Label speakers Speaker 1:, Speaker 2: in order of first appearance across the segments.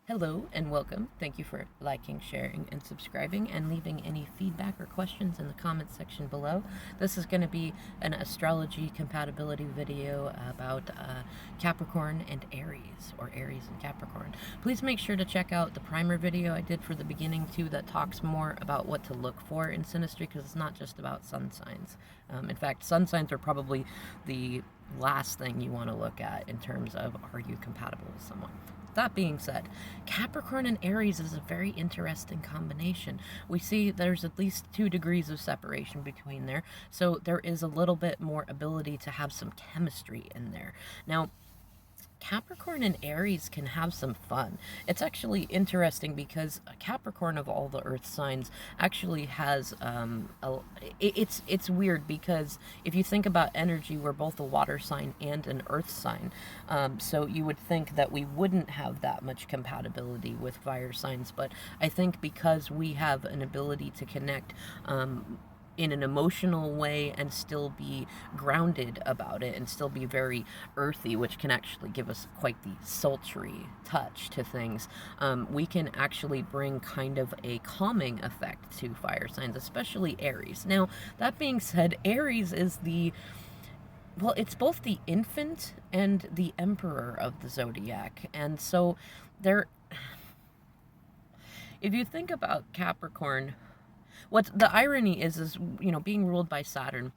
Speaker 1: Hello and welcome. Thank you for liking, sharing, and subscribing, and leaving any feedback or questions in the comments section below. This is going to be an astrology compatibility video about Capricorn and Aries, or Aries and Capricorn. Please make sure to check out the primer video I did for the beginning too that talks more about what to look for in synastry, because it's not just about sun signs. In fact, sun signs are probably the last thing you want to look at in terms of are you compatible with someone. That being said, Capricorn and Aries is a very interesting combination. We see there's at least 2 degrees of separation between there, so there is a little bit more ability to have some chemistry in there. Now, Capricorn and Aries can have some fun. It's actually interesting because Capricorn, of all the earth signs, actually has it's weird because if you think about energy, we're both a water sign and an earth sign. So you would think that we wouldn't have that much compatibility with fire signs, but I think because we have an ability to connect in an emotional way and still be grounded about it and still be very earthy, which can actually give us quite the sultry touch to things, we can actually bring kind of a calming effect to fire signs, especially Aries. Now, that being said, Aries is well, it's both the infant and the emperor of the zodiac, and so if you think about Capricorn, what the irony is, being ruled by Saturn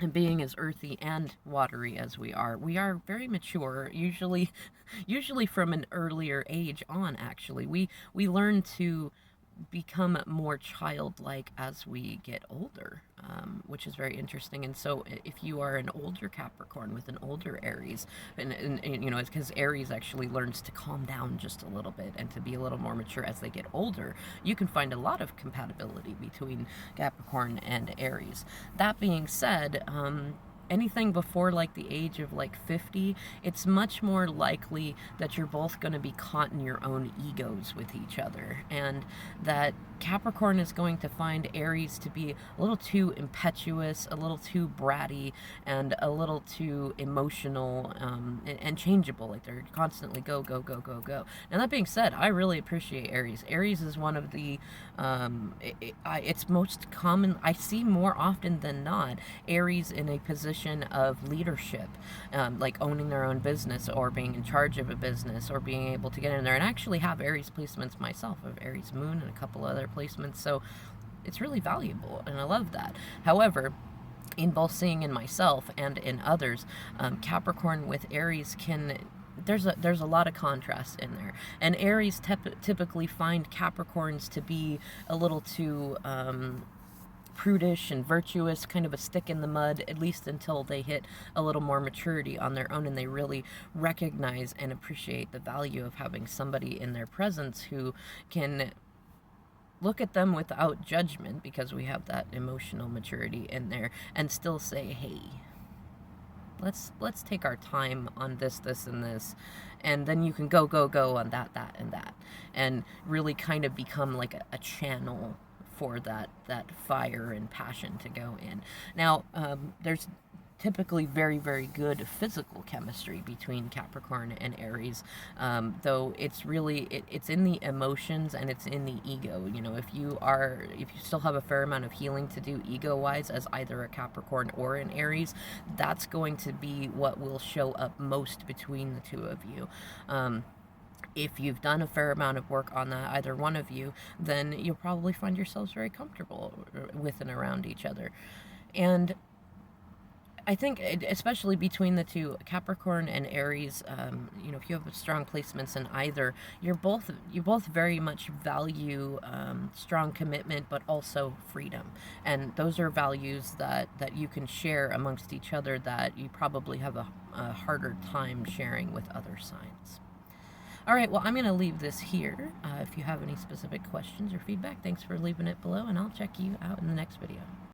Speaker 1: and being as earthy and watery as we are very mature, usually from an earlier age on, actually. We learn to become more childlike as we get older, which is very interesting. And so if you are an older Capricorn with an older Aries, and it's because Aries actually learns to calm down just a little bit and to be a little more mature as they get older, you can find a lot of compatibility between Capricorn and Aries. That being said, anything before like the age of like 50, it's much more likely that you're both going to be caught in your own egos with each other, and that Capricorn is going to find Aries to be a little too impetuous, a little too bratty, and a little too emotional, and changeable. Like they're constantly go, go, go, go, go. Now, that being said, I really appreciate Aries. Aries is one of the, it's most common, I see more often than not, Aries in a position of leadership, like owning their own business or being in charge of a business or being able to get in there, and actually have Aries placements myself, of Aries moon and a couple other placements, so it's really valuable and I love that. However, in both seeing in myself and in others, Capricorn with Aries there's a lot of contrast in there, and Aries typically find Capricorns to be a little too prudish and virtuous, kind of a stick in the mud, at least until they hit a little more maturity on their own and they really recognize and appreciate the value of having somebody in their presence who can look at them without judgment, because we have that emotional maturity in there, and still say, hey, let's take our time on this, and this, and then you can go on that, and that, and really kind of become like a channel for that fire and passion to go in. Now, there's typically very, very good physical chemistry between Capricorn and Aries, though it's really, it's in the emotions and it's in the ego. If you still have a fair amount of healing to do ego-wise as either a Capricorn or an Aries, that's going to be what will show up most between the two of you. If you've done a fair amount of work on that, either one of you, then you'll probably find yourselves very comfortable with and around each other. And I think, especially between the two, Capricorn and Aries, if you have strong placements in either, you both very much value strong commitment, but also freedom. And those are values that you can share amongst each other that you probably have a harder time sharing with other signs. All right, well, I'm going to leave this here. If you have any specific questions or feedback, thanks for leaving it below, and I'll check you out in the next video.